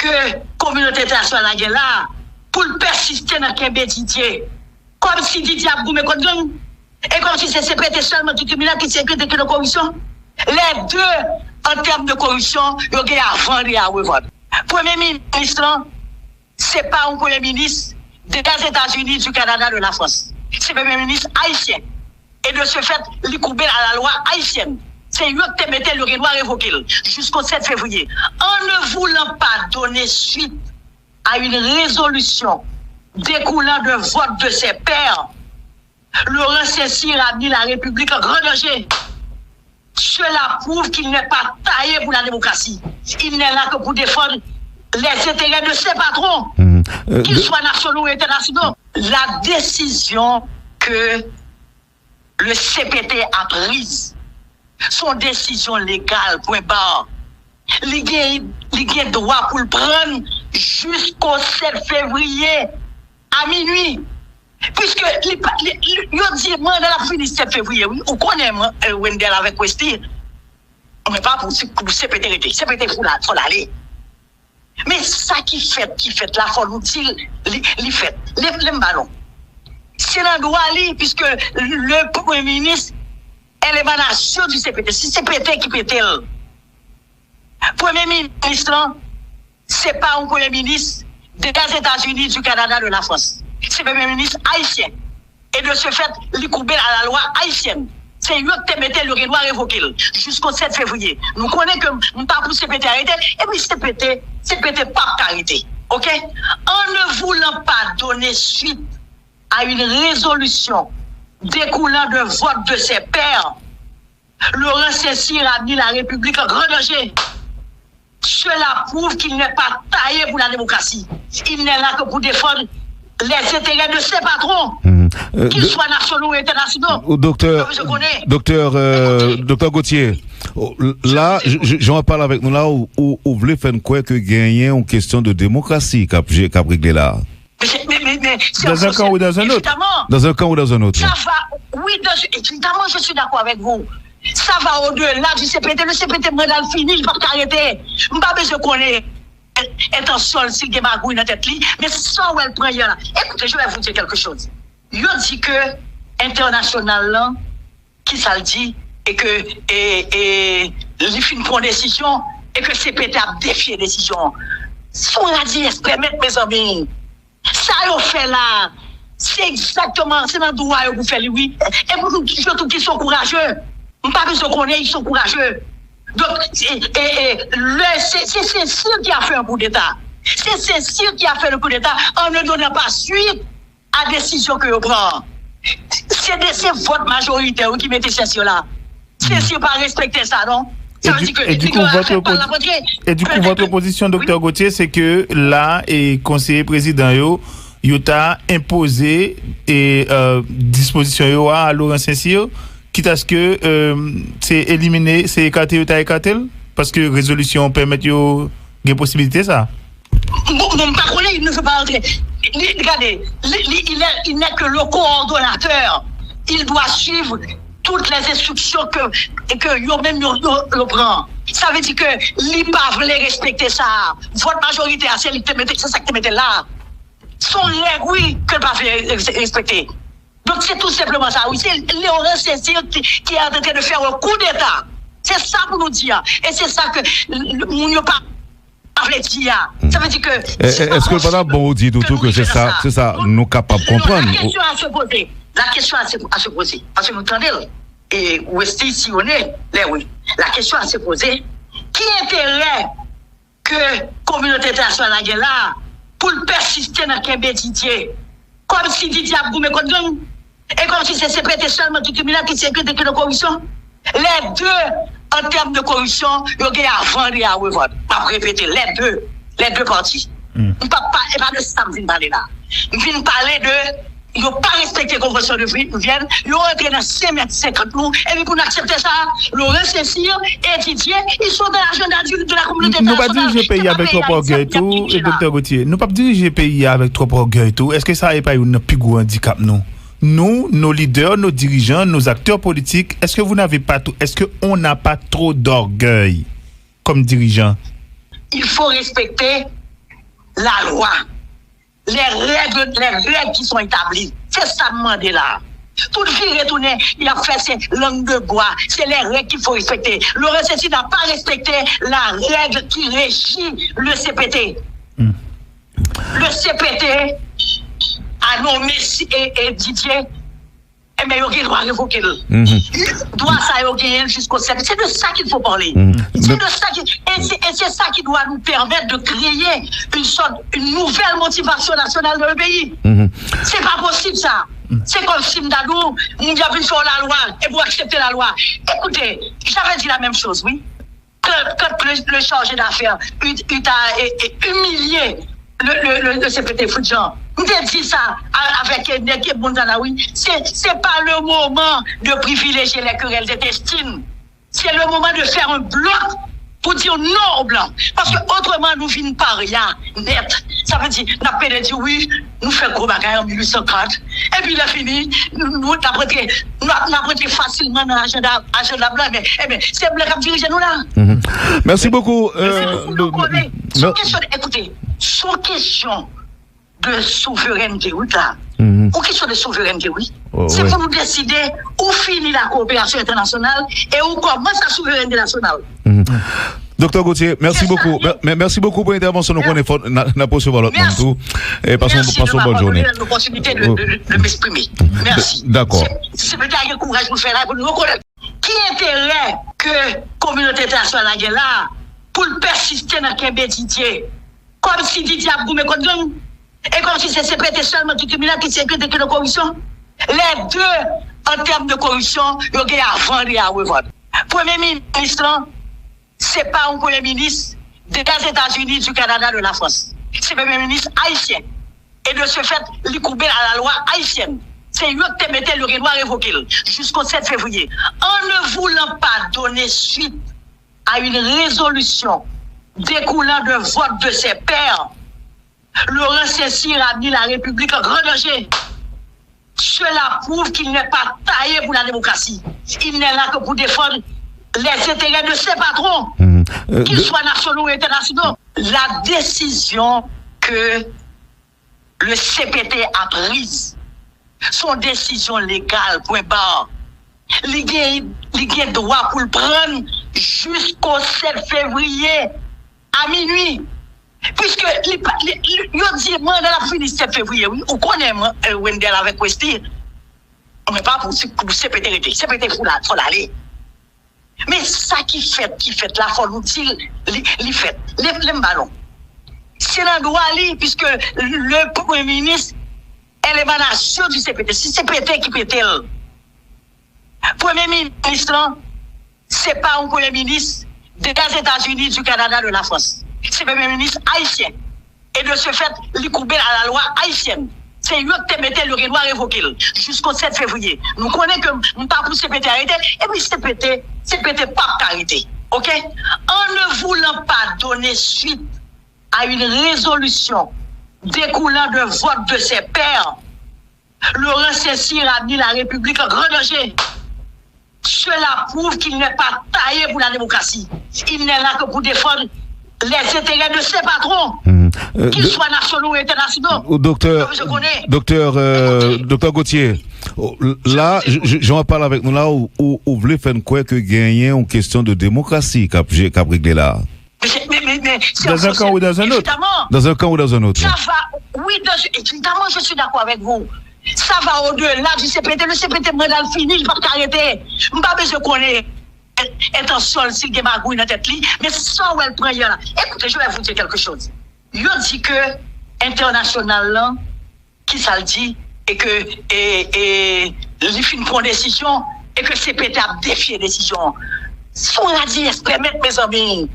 que la communauté internationale est là pour persister dans le Didier. Comme si Didier a goumé contre gang. Et comme si c'est CPT seulement qui criminel qui sécurité que la corruption. Les deux, en termes de corruption, ils ont avant et à revendre. Premier ministre, ce n'est pas un premier ministre des États-Unis, du Canada, de la France. C'est un premier ministre haïtien. Et de ce fait, il coupe à la loi haïtienne. C'est eux qui mettaient le Renoir révoqué jusqu'au 7 février. En ne voulant pas donner suite à une résolution découlant de vote de ses pairs, Laurent Saint-Cyr a mis la République en grand danger. Cela prouve qu'il n'est pas taillé pour la démocratie. Il n'est là que pour défendre les intérêts de ses patrons, qu'ils soient nationaux ou internationaux. La décision que le CPT a prise, son décision légale, point barre. Il a droit pour le prendre jusqu'au 7 février à minuit. Puisque il dit, moi, dans la fin du 7 février, oui, on connaît Wendell avec Westy. On n'est pas pour CPT. CPT, il faut l'aller. Mais ça qui fait là, il faut nous dire, il fait. Les ballons. C'est l'endroit là, puisque le Premier ministre est l'émanation du CPT. C'est CPT qui pète. Premier ministre, c'est pas un Premier ministre des États-Unis, du Canada, de la France. C'est un Premier ministre haïtien. Et de ce fait, il coupe à la loi haïtienne. C'est eux qui mettaient le Renoir révoqué jusqu'au 7 février. Nous connaissons que nous pas pour CPT arrêter. Et puis CPT pas arrêter. OK? En ne voulant pas donner suite à une résolution découlant de vote de ses pairs, Laurent Saint-Cyr a mis la République en grand danger. Cela prouve qu'il n'est pas taillé pour la démocratie. Il n'est là que pour défendre les intérêts de ses patrons, qu'ils soient nationaux ou internationaux. Docteur Gauthier, là, j'en parle avec nous là où vous voulez faire quoi que gagner en question de démocratie qu'a réglé là. Mais dans un camp ou dans un autre. Dans un camp ou dans un autre. Ça va, oui, évidemment, je suis d'accord avec vous. Ça va au-delà du CPT. Le CPT, moi, dans le fini, je ne vais pas arrêter. Je ne vais pas besoin de connaître. Intention, s'il y a des magouilles dans la tête, mais ça où elle prend là. Écoutez, je vais vous dire quelque chose. Je dis que international, qui ça le dit, et que il fait une bonne décision, et que CPT a défié la décision. Son radis permettre, mes amis, ça yon fait là, c'est exactement, c'est dans le droit que vous faites, oui. Et pour nous, surtout qu'ils sont courageux. On ne pas besoin qu'on ait, ils sont courageux. Donc, c'est Saint-Cyr qui a fait un coup d'État. C'est Saint-Cyr qui a fait le coup d'État en ne donnant pas suite à la décision que vous prenez. C'est votre majorité qui mettez Saint-Cyr là. Saint-Cyr pas respecter ça, non? Et du coup, votre position, docteur Gauthier, c'est que là, et conseiller président, il a imposé et disposition à Laurent Saint-Cyr, quitte à ce que c'est éliminé, c'est écarté, parce que résolution permet des possibilités, ça. Mon parole, il ne veut pas entrer. Regardez, il n'est que le coordonnateur. Il doit suivre toutes les instructions que lui-même le prend. Ça veut dire que lui pas voulait respecter ça. Votre majorité, c'est ça que tu mettez là. Son règle, oui, que pas respecter. Donc c'est tout simplement ça. Oui, c'est Laurent Saint-Cyr qui est en train de faire un coup d'État. C'est ça pour nous dire. Et c'est ça que nous ne pas dire. Ça veut dire que. Est-ce que pendant bon dit tout que c'est ça, nous capables de comprendre. La question à se poser. Parce que nous entendons. Et Westy, si on est, là oui. La question à se poser. Qui intérêt que la communauté internationale est là pour persister dans le Didier? Comme si Didier a goumé contre gang. Et comme si c'est CPT seulement qui criminel qui sécurité que la corruption. Les deux, en termes de corruption, ils ont avant et à revendre. Je vais répéter, les deux parties. Je ne parle pas de ça, je viens parler là. Je viens parler de. Ils n'ont pas respecté la convention de Vienne, ils ont entré dans 5,50 mètres nous, et puis pour accepter ça, Laurent Saint-Cyr et Didier, ils sont dans l'agenda de la communauté internationale. Nous ne pas diriger le pays avec trop orgueil tout, et docteur Gauthier, nous ne pas diriger le pays avec trop orgueil tout. Est-ce que ça n'est pas un plus gros handicap, nous? Nous, nos leaders, nos dirigeants, nos acteurs politiques, est-ce que vous n'avez pas tout, est-ce qu'on n'a pas trop d'orgueil comme dirigeants? Il faut respecter la loi, les règles qui sont établies. C'est ça demander là. Tout vie retourné, il a fait ses langues de bois. C'est les règles qu'il faut respecter. Le RCC n'a pas respecté la règle qui régit le CPT. Le CPT a nommé et Didier. Mais il doit révoquer le. Doit ça révoquer jusqu'au 7. C'est de ça qu'il faut parler. C'est de ça et c'est ça qui doit nous permettre de créer une nouvelle motivation nationale dans le pays. C'est pas possible ça. C'est comme si Mdadou, nous avons fait la loi et vous acceptez la loi. Écoutez, j'avais dit la même chose, oui. Quand le chargé d'affaires a humilié le CPT Foudjan, nous avons dit ça avec Ndeke Bonzanawi, c'est pas le moment de privilégier les querelles intestines. C'est le moment de faire un bloc pour dire non aux Blancs. Parce que autrement, nous finissons par rien net. Ça veut dire, nous avons dit oui, nous faisons gros bagaille en 1840. Et puis, il a fini, nous avons pris facilement dans l'agenda blanc. Mais c'est Blanc qui a dirigé nous là. Merci beaucoup. Écoutez, sans question de souveraineté, oui, là. Ou question de souveraineté, oui. C'est pour nous décider où finit la coopération internationale et où commence la souveraineté nationale. Docteur Gauthier, merci beaucoup. Merci beaucoup pour l'intervention. Nous connaissons n'a pas recevoir l'autre monde tout. Et passons bonne journée. Merci de l'opportunité de m'exprimer. Merci. D'accord. C'est peut-être un courage pour faire là, pour nous reconnaître. Qui intérêt que la communauté internationale est là pour persister dans le Didier? Comme si Didier a goumé contre nous. Et comme si c'est CPT seulement qui criminel qui sécurité de corruption. Les deux, en termes de corruption, ils ont avant et à revendre. Premier ministre, c'est pas un premier ministre des États-Unis, du Canada, de la France. C'est un premier ministre haïtien. Et de ce fait, il coupe à la loi haïtienne. C'est eux qui mettaient le doit révoquer jusqu'au 7 février. En ne voulant pas donner suite à une résolution découlant de vote de ses pairs, Laurent Saint-Cyr a mis la République en grand danger. Cela prouve qu'il n'est pas taillé pour la démocratie. Il n'est là que pour défendre les intérêts de ses patrons, qu'ils soient nationaux ou internationaux. La décision que le CPT a prise, son décision légale, point barre, il a droit pour le prendre jusqu'au 7 février à minuit. Puisque il dit, moi, dans la fin du 7 février, oui, on connaît Wendell avec Westy, on n'est pas pour CPT, CPT, il faut l'aller. Mais ça qui fait là, il faut nous dire, il fait, les ballons. C'est l'endroit là, puisque le Premier ministre est l'émanation du CPT. Si CPT qui pète, Premier ministre, c'est pas un Premier ministre des États-Unis, du Canada, de la France. C'est le Premier ministre haïtien. Et de ce fait, il coupe à la loi haïtienne. C'est eux qui mettaient le doit révoquer jusqu'au 7 février. Nous connaissons que nous pas pour CPT arrêter. Et puis CPT pas arrêter. OK? En ne voulant pas donner suite à une résolution découlant de vote de ses pairs, Laurent Saint-Cyr a mis la République en grand danger. Cela prouve qu'il n'est pas taillé pour la démocratie. Il n'est là que pour défendre les intérêts de ses patrons, qu'ils soient nationaux ou internationaux. Docteur Gauthier, là, j'en parle avec nous là où vous voulez faire quoi que gagner en question de démocratie qu'a réglé là. Mais dans un camp ou dans un autre. Dans un camp ou dans un autre. Ça va, oui, évidemment, je suis d'accord avec vous. Ça va au-delà du CPT. Le CPT, moi, dans le fini, je ne vais pas arrêter. Je ne vais pas besoin de connaître. Est en sol, s'il y a magouille dans la tête, mais sans où elle prend là. Écoutez, je vais vous dire quelque chose. Je dis que international, là, qui ça le dit, et que il fait une bonne décision, et que CPT a défié la décision. Son radis permettre, mes amis,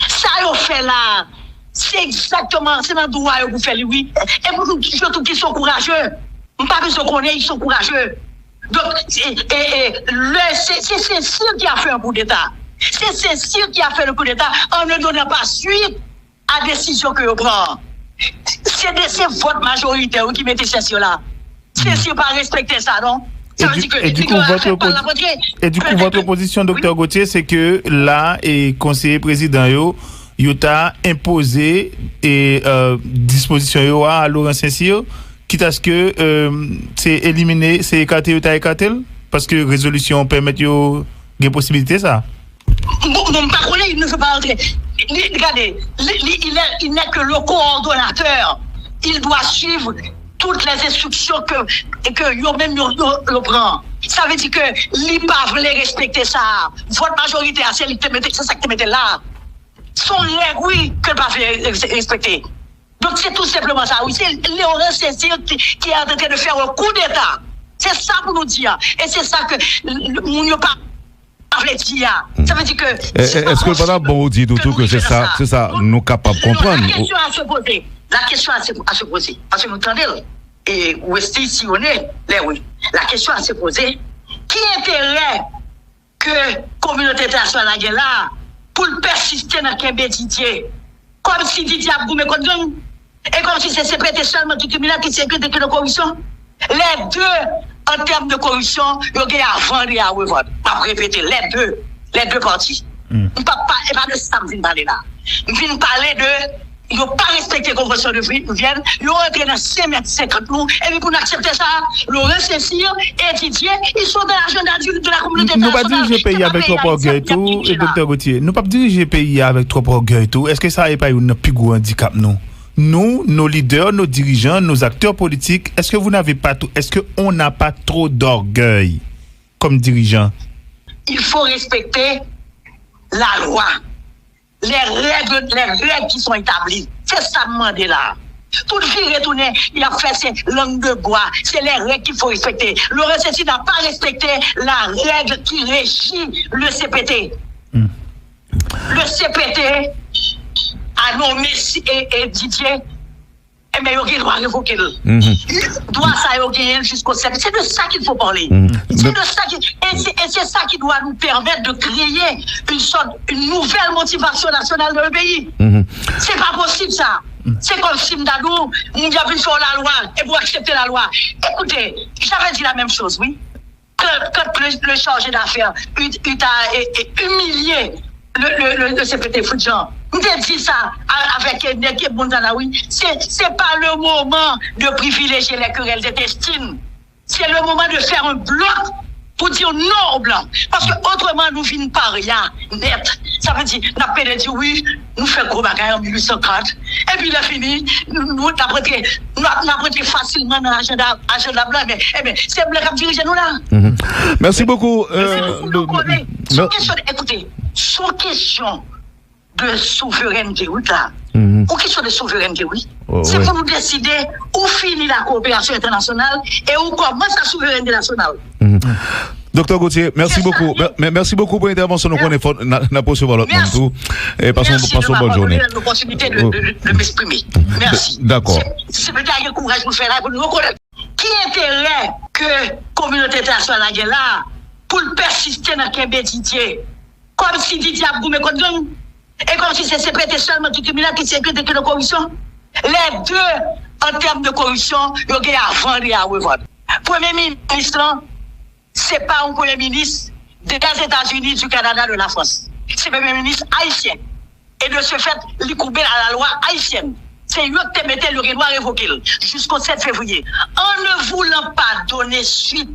ça yon fait là, c'est exactement, c'est dans le droit que vous faites, oui. Et vous, surtout qu'ils sont courageux. On ne pas besoin de connaître, ils sont courageux. Donc, c'est Saint-Cyr qui a fait un coup d'État. C'est Saint-Cyr qui a fait le coup d'État en ne donnant pas suite à la décision que vous prenez. C'est votre majorité qui mettez Saint-Cyr là. Saint-Cyr pas respecter ça, non? Et du coup, votre position, docteur Gauthier, c'est que là, et conseiller président, il a imposé et disposition à Laurent Saint-Cyr, quitte à ce que c'est éliminé, c'est écarté, parce que résolution permet des possibilités ça. Mon parole, il ne veut pas entrer. Regardez, il n'est que le coordonnateur. Il doit suivre toutes les instructions que lui-même le prend. Ça veut dire que lui pas voulait respecter ça. Votre majorité, c'est ça que tu mettez là. Son règle, oui, que pas respecter. Donc c'est tout simplement ça. Oui, c'est Laurent Saint-Cyr qui est en train de faire un coup d'État. C'est ça pour nous dire. Et c'est ça que nous n'avons pas. Ça veut dire que. Est-ce que pendant bon dit tout que c'est ça, nous capables de comprendre? La question à se poser. La question à se poser. Parce que nous entendons. Et où est-ce ici on est? Oui. La question à se poser. Qui intérêt que la communauté internationale est là pour persister dans le Didier? Comme si Didier a goumé contre nous. Et comme si c'est sécrété seulement du criminel qui sécrète que la corruption. Les deux. En termes de corruption, il y a avant et à revoir. Pas répéter les deux parties. Je ne parle pas de ça, je ne parle là. Je viens parler de. Ils n'ont pas respecté la convention de Vienne. Ils ont entré dans 5,50 mètres nous. Et puis pour accepter ça, Laurent Saint-Cyr et Didier, ils sont dans l'agenda de la communauté internationale. Nous ne pas diriger le pays avec trop orgueil tout, et Dr Gauthier. Nous ne pas diriger le pays avec trop orgueil tout. Est-ce que ça n'est pas un plus gros handicap, nous? Nous, nos leaders, nos dirigeants, nos acteurs politiques, est-ce que vous n'avez pas tout, est-ce qu'on n'a pas trop d'orgueil comme dirigeants? Il faut respecter la loi, les règles qui sont établies. C'est ça demander là. Tout le vie retourné, il a fait ses langues de bois. C'est les règles qu'il faut respecter. Laurent Saint-Cyr n'a pas respecté la règle qui régit le CPT. Le CPT a nommé et Didier, mais il doit révoquer. Doit ça révoquer jusqu'au 7. C'est de ça qu'il faut parler. C'est de ça et c'est ça qui doit nous permettre de créer une nouvelle motivation nationale dans le pays. C'est pas possible ça. C'est comme si Mdadou, nous avons fait la loi et pour accepter la loi. Écoutez, j'avais dit la même chose, oui. Quand le chargé d'affaires a humilié le CPT Foudjan. Nous avons dit ça avec Ndeke Bonzanaoui. C'est pas le moment de privilégier les querelles intestines. C'est le moment de faire un bloc pour dire non au blanc. Parce que autrement, nous finissons par rien net. Ça veut dire, nous avons dit oui, nous faisons gros bagaille en 1840. Et puis, il a fini, nous avons pris facilement dans l'agenda blanc. Mais c'est blanc qui dirige nous là. Merci beaucoup. Écoutez, sans question de souveraineté, oui, là. Ou question de souveraineté, oui. C'est pour nous décider où finit la coopération internationale et où commence la souveraineté nationale. Docteur Gauthier, merci beaucoup. Merci beaucoup pour l'intervention. Nous connaissons la possibilité l'autre monde tout. Et passons bonne journée. Merci de l'opportunité de m'exprimer. Merci. D'accord. C'est peut-être un courage pour faire là, pour nous reconnaître. Qui intérêt que la communauté internationale est là pour persister dans le Didier? Comme si Didier a goumé contre nous. Et comme si c'est sécrété seulement du criminel qui sécrète que la corruption. Les deux, en termes de corruption, il y a avant et à revoir. Premier ministre, c'est pas un premier ministre des États-Unis, du Canada, de la France. C'est le premier ministre haïtien. Et de ce fait, il coupe à la loi haïtienne. C'est lui qui mettait le doit révoquer jusqu'au 7 février. En ne voulant pas donner suite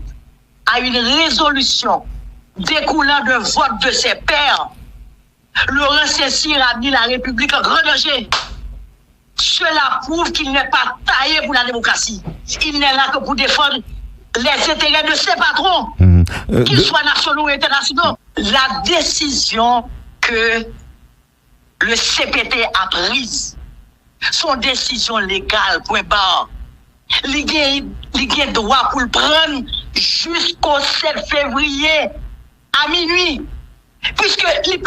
à une résolution découlant de vote de ses pairs, Laurent Saint-Cyr a mis la République en grand danger. Cela prouve qu'il n'est pas taillé pour la démocratie. Il n'est là que pour défendre les intérêts de ses patrons, qu'ils soient nationaux ou internationaux. La décision que le CPT a prise, son décision légale, point barre, il a droit pour le prendre jusqu'au 7 février à minuit. Puisque il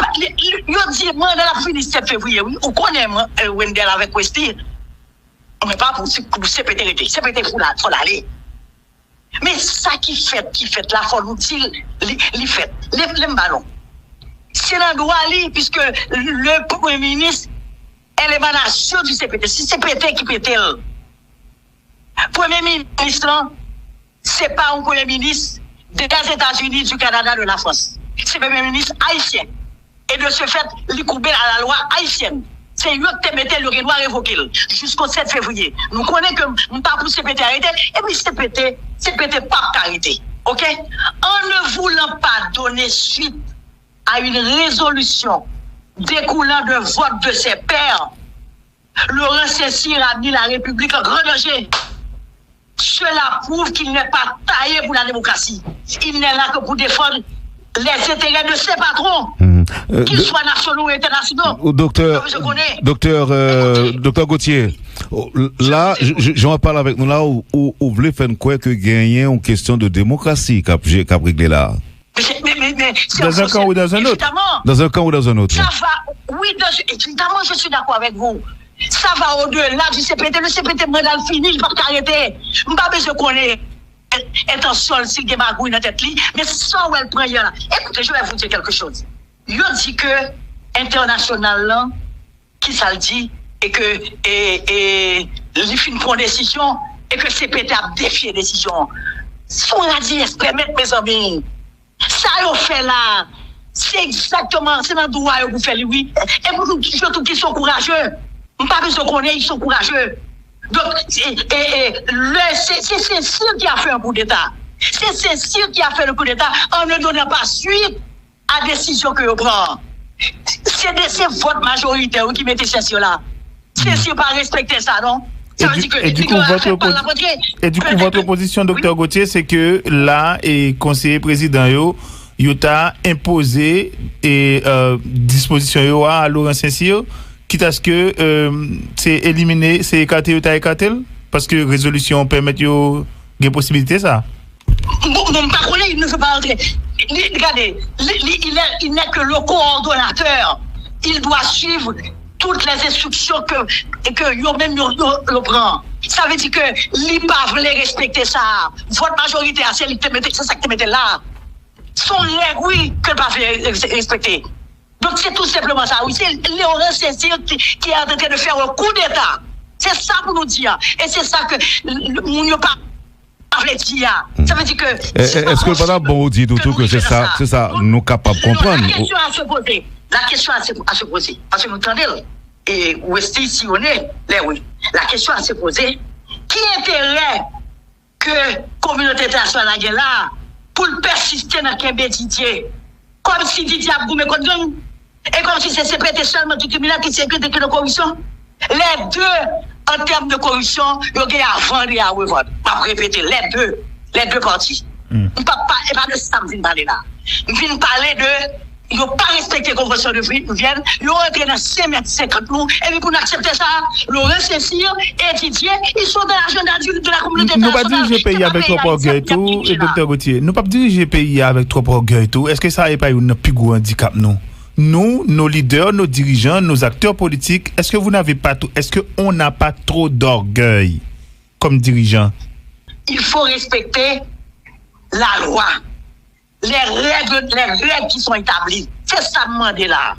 dit, moi, dans la fin du 7 février, oui, on connaît, moi, Wendell avec Westy, on n'est pas pour CPT, CPT, il faut l'aller. Mais ça qui fait là, il faut nous dire, il fait, les ballons. C'est l'endroit là, puisque le Premier ministre est l'émanation du CPT. C'est CPT qui peut être. Premier ministre, c'est pas un Premier ministre des États-Unis, du Canada, de la France. C'est le Premier ministre haïtien. et de ce fait, il couper à la loi haïtienne. C'est eux qui mettaient le Renoir révoqué jusqu'au 7 février. Nous connaissons que nous pas pour CPT arrêter, et puis CPT pas arrêter. OK? En ne voulant pas donner suite à une résolution découlant de vote de ses pairs, Laurent Saint-Cyr a mis la République en grand danger. Cela prouve qu'il n'est pas taillé pour la démocratie. Il n'est là que pour défendre les intérêts de ses patrons, qu'ils soient nationaux ou internationaux. Docteur Gauthier, là, j'en parle avec nous là où vous voulez faire quoi que gagner en question de démocratie qu'a réglé là. Mais dans un camp ou dans un autre. Dans un camp ou dans un autre. Ça va, oui, évidemment, je suis d'accord avec vous. Ça va au-delà du CPT. Le CPT, moi, dans le fini, je ne vais pas arrêter. Je ne vais pas besoin de connaître. Est en sol, s'il y a magouille dans la tête, mais sans où elle prend là. Écoutez, je vais vous dire quelque chose. Je dis que international, là, qui ça le dit, et que il fait une bonne décision, et que CPT a défié la décision. Son radis permettre, mes amis. Ça, on fait là. C'est exactement, c'est dans le droit que vous faites, oui. Et vous, surtout qu'ils sont courageux. On ne pas besoin qu'on ait, ils sont courageux. Donc, c'est Saint-Cyr qui a fait un coup d'État. C'est Saint-Cyr qui a fait le coup d'État en ne donnant pas suite à la décision que vous prenez. C'est votre majorité qui mettez Saint-Cyr là. Saint-Cyr pas respecter ça, non? Et du coup, votre position, docteur Gauthier, c'est que là, et conseiller président, il a imposé et disposition à Laurent Saint-Cyr, quitte à ce que c'est éliminé, c'est écarté, parce que résolution permet des possibilités, ça. Mon parole, il ne veut pas entrer. Regardez, il n'est que le coordonnateur. Il doit suivre toutes les instructions que lui-même le prend. Ça veut dire que lui pas voulait respecter ça. Votre majorité, c'est ça que tu mettez là. Son règle, oui, que ne pas respecter. Donc c'est tout simplement ça. Oui, c'est Laurent Saint-Cyr qui est en train de faire un coup d'État. C'est ça pour nous dire. Et c'est ça que nous ne pas dire. Ça veut dire que. Est-ce que le madame bon dit tout que c'est ça, nous capables de comprendre? La question à se poser. La question à se poser. Parce que nous entendons. Et où est-ce si on est? Là, oui. La question à se poser. Qui intérêt que la communauté internationale est là pour persister dans le Didier? Comme si Didier a goumé contre nous. Et comme si c'est prêté seulement du criminel qui s'est prêté que de corruption. Les deux, en termes de corruption, ils ont avant et à revendre. Je vais répéter, les deux parties. Je ne parle pas de ça, je ne parler là. Je viens parler de. Ils n'ont pas respecté la convention de Vienne. Ils ont entré dans 5,50 mètres nous. Et puis pour accepter ça, Laurent Saint-Cyr et Didier, ils sont dans l'agenda de la communauté internationale. Nous ne pas diriger le pays avec trop orgueil tout, et docteur Gauthier. Nous ne pas diriger le pays avec trop orgueil tout. Est-ce que ça n'est pas un plus gros handicap, nous? Nous, nos leaders, nos dirigeants, nos acteurs politiques, est-ce que vous n'avez pas tout, est-ce qu'on n'a pas trop d'orgueil comme dirigeants? Il faut respecter la loi, les règles qui sont établies. C'est ça demander là.